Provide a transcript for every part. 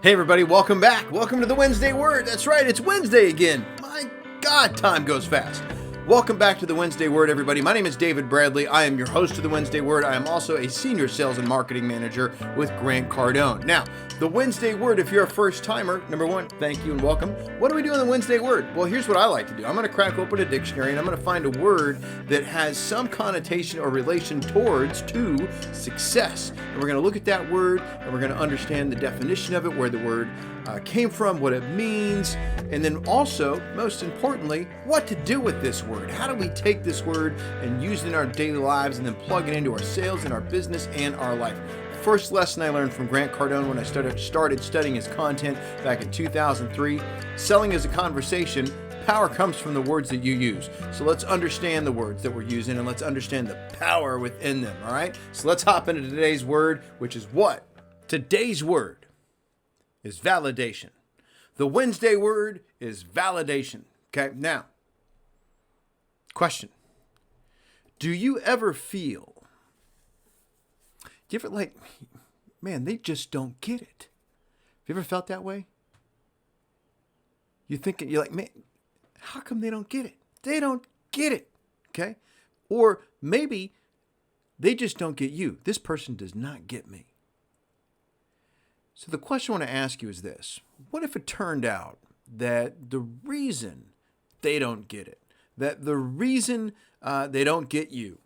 Hey everybody, welcome back. Welcome to the Wednesday Word. That's right, it's Wednesday again. My God, time goes fast. Welcome back to the Wednesday Word, everybody. My name is David Bradley. I am your host of the Wednesday Word. I am also a senior sales and marketing manager with Grant Cardone. Now, the Wednesday Word, if you're a first timer, number one, thank you and welcome. What do we do on the Wednesday Word? Well, here's what I like to do. I'm going to crack open a dictionary and I'm going to find a word that has some connotation or relation towards to success. And we're going to look at that word and we're going to understand the definition of it, where the word came from, what it means, and then also, most importantly, what to do with this word. How do we take this word and use it in our daily lives and then plug it into our sales and our business and our life? First lesson I learned from Grant Cardone when I started studying his content back in 2003, selling is a conversation. Power comes from the words that you use. So let's understand the words that we're using and let's understand the power within them, all right? So let's hop into today's word, which is what? Today's word is validation. The Wednesday word is validation. Okay, now, question. Do you ever feel, man, they just don't get it? Have you ever felt that way? You're like, man, how come they don't get it? They don't get it, okay? Or maybe they just don't get you. This person does not get me. So the question I want to ask you is this. What if it turned out that the reason they don't get it, that the reason they don't get you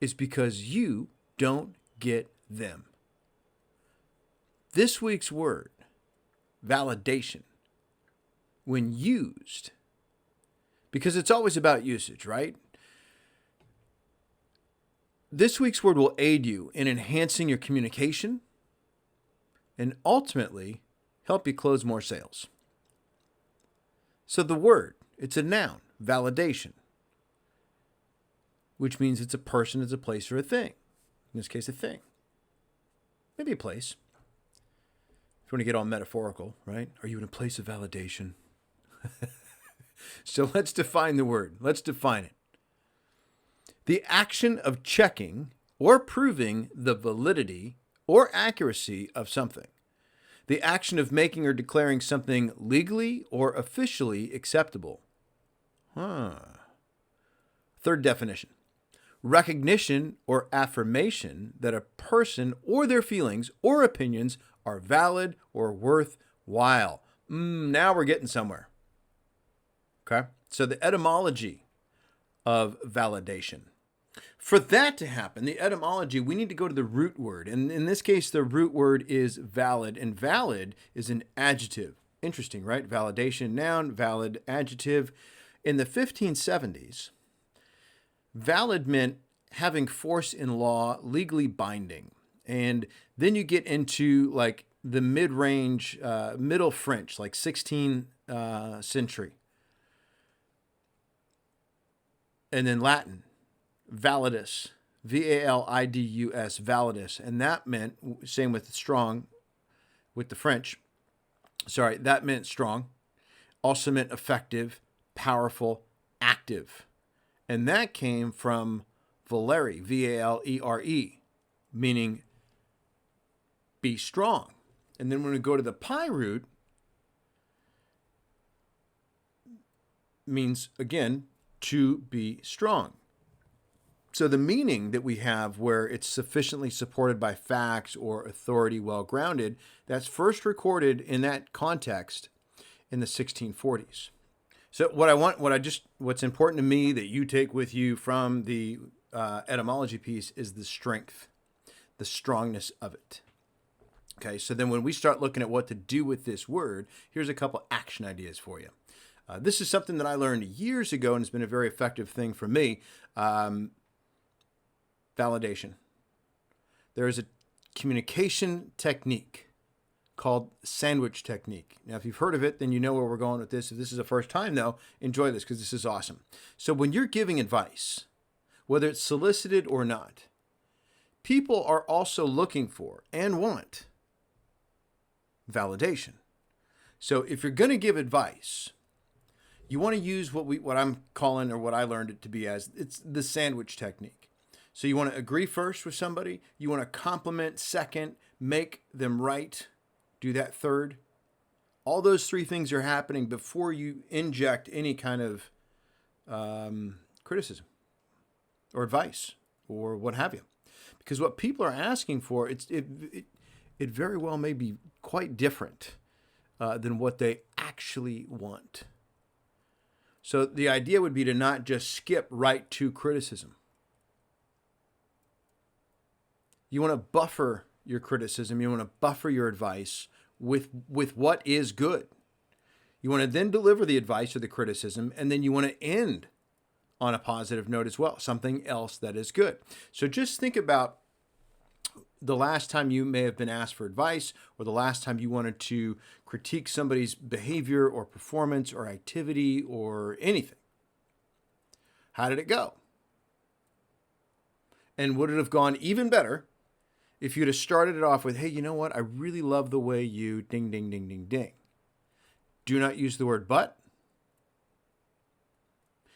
is because you don't get them? This week's word, validation, when used, because it's always about usage, right? This week's word will aid you in enhancing your communication and ultimately help you close more sales. So the word, it's a noun, validation, which means it's a person, it's a place, or a thing. In this case, a thing. Maybe a place. If you want to get all metaphorical, right? Are you in a place of validation? So let's define the word. Let's define it. The action of checking or proving the validity or accuracy of something. The action of making or declaring something legally or officially acceptable. Third definition. Recognition or affirmation that a person or their feelings or opinions are valid or worthwhile. Now we're getting somewhere. Okay? So the etymology of validation. For that to happen, the etymology, we need to go to the root word. And in this case, the root word is valid. And valid is an adjective. Interesting, right? Validation, noun, valid, adjective. In the 1570s, valid meant having force in law, legally binding. And then you get into like the mid-range, Middle French, like 16th century. And then Latin. Validus, V-A-L-I-D-U-S, validus. And that meant, same with strong, with the French. Sorry, that meant strong. Also meant effective, powerful, active. And that came from valere, V-A-L-E-R-E, meaning be strong. And then when we go to the pi root, means, again, to be strong. So the meaning that we have where it's sufficiently supported by facts or authority well-grounded, that's first recorded in that context in the 1640s. So what's important to me that you take with you from the etymology piece is the strength, the strongness of it. Okay, so then when we start looking at what to do with this word, here's a couple action ideas for you. This is something that I learned years ago and it's been a very effective thing for me. Validation. There is a communication technique called sandwich technique. Now, if you've heard of it, then you know where we're going with this. If this is the first time, though, enjoy this because this is awesome. So when you're giving advice, whether it's solicited or not, people are also looking for and want validation. So if you're going to give advice, you want to use what I'm calling, or what I learned it to be as, it's the sandwich technique. So you want to agree first with somebody, you want to compliment second, make them right, do that third. All those three things are happening before you inject any kind of criticism or advice or what have you. Because what people are asking for, it very well may be quite different than what they actually want. So the idea would be to not just skip right to criticism. You want to buffer your criticism. You want to buffer your advice with what is good. You want to then deliver the advice or the criticism, and then you want to end on a positive note as well, something else that is good. So just think about the last time you may have been asked for advice, or the last time you wanted to critique somebody's behavior or performance or activity or anything. How did it go? And would it have gone even better if you'd have started it off with, hey, you know what? I really love the way you ding, ding, ding, ding, ding. Do not use the word but.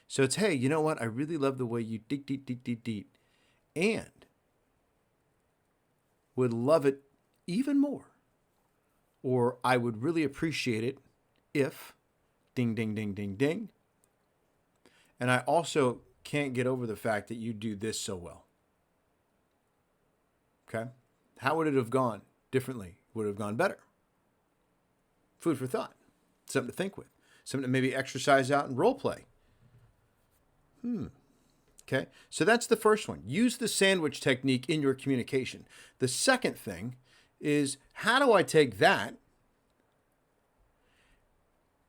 So it's, hey, you know what? I really love the way you deet, deet, deet, deet, deet. And would love it even more. Or I would really appreciate it if ding, ding, ding, ding, ding. And I also can't get over the fact that you do this so well. Okay? How would it have gone differently? Would it have gone better? Food for thought. Something to think with. Something to maybe exercise out and role play. Okay, so that's the first one. Use the sandwich technique in your communication. The second thing is, how do I take that?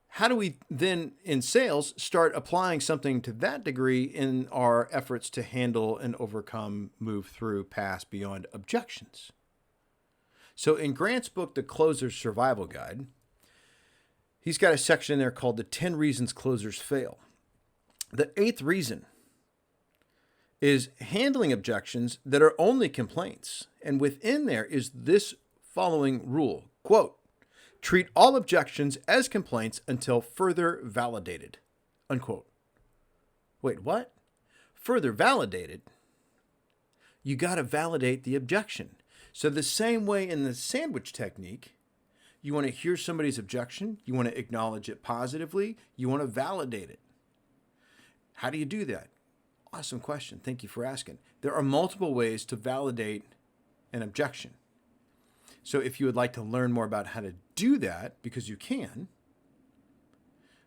How do we then, in sales, start applying something to that degree in our efforts to handle and overcome, move through, pass, beyond objections? So in Grant's book, The Closer's Survival Guide, he's got a section in there called the 10 Reasons Closers Fail. The 8th reason is handling objections that are only complaints. And within there is this following rule, quote, treat all objections as complaints until further validated, unquote. Wait, what? Further validated? You got to validate the objection. So the same way in the sandwich technique, you want to hear somebody's objection, you want to acknowledge it positively, you want to validate it. How do you do that? Awesome question. Thank you for asking. There are multiple ways to validate an objection. So if you would like to learn more about how to do that, because you can,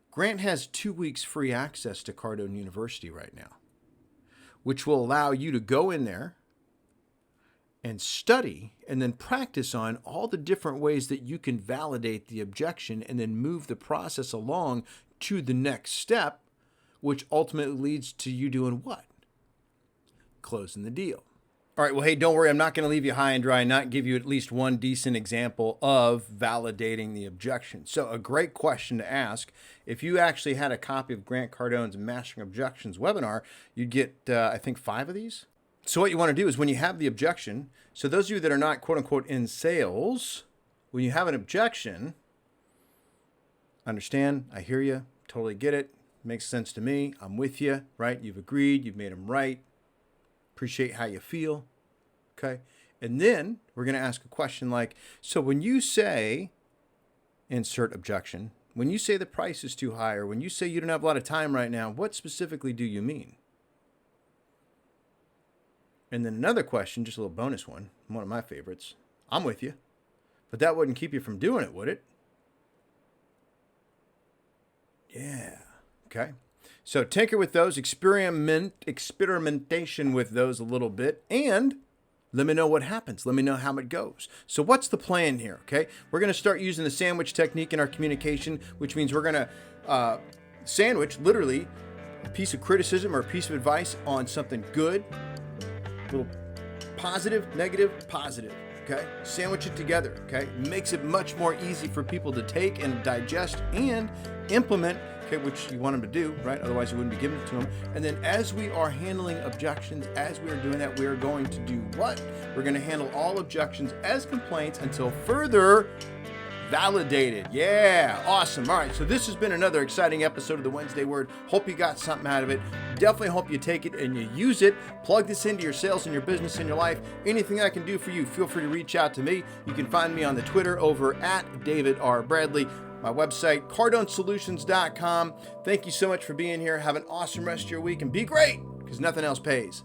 Grant has 2 weeks free access to Cardone University right now, which will allow you to go in there and study and then practice on all the different ways that you can validate the objection and then move the process along to the next step, which ultimately leads to you doing what? Closing the deal. All right, well, hey, don't worry. I'm not going to leave you high and dry and not give you at least one decent example of validating the objection. So a great question to ask. If you actually had a copy of Grant Cardone's Mastering Objections webinar, you'd get, I think, 5 of these. So what you want to do is when you have the objection, so those of you that are not, quote unquote, in sales, when you have an objection, understand, I hear you, totally get it. Makes sense to me. I'm with you, right? You've agreed. You've made them right. Appreciate how you feel. Okay. And then we're going to ask a question like, so when you say, insert objection, when you say the price is too high, or when you say you don't have a lot of time right now, what specifically do you mean? And then another question, just a little bonus one of my favorites. I'm with you, but that wouldn't keep you from doing it, would it? Yeah. Okay, so tinker with those, experimentation with those a little bit, and let me know what happens. Let me know how it goes. So what's the plan here, okay? We're going to start using the sandwich technique in our communication, which means we're going to sandwich, literally, a piece of criticism or a piece of advice on something good, a little positive, negative, positive, okay? Sandwich it together, okay? Makes it much more easy for people to take and digest and implement, okay, which you want them to do, right? Otherwise you wouldn't be giving it to them. And then as we are handling objections, as we are doing that, we are going to do what? We're going to handle all objections as complaints until further validated. Yeah, awesome. All right, so this has been another exciting episode of the Wednesday Word. Hope you got something out of it. definitely hope you take it and you use it. Plug this into your sales and your business and your life. Anything I can do for you, feel free to reach out to me. You can find me on the Twitter over at David R. Bradley. My website, cardonesolutions.com. Thank you so much for being here. Have an awesome rest of your week and be great, because nothing else pays.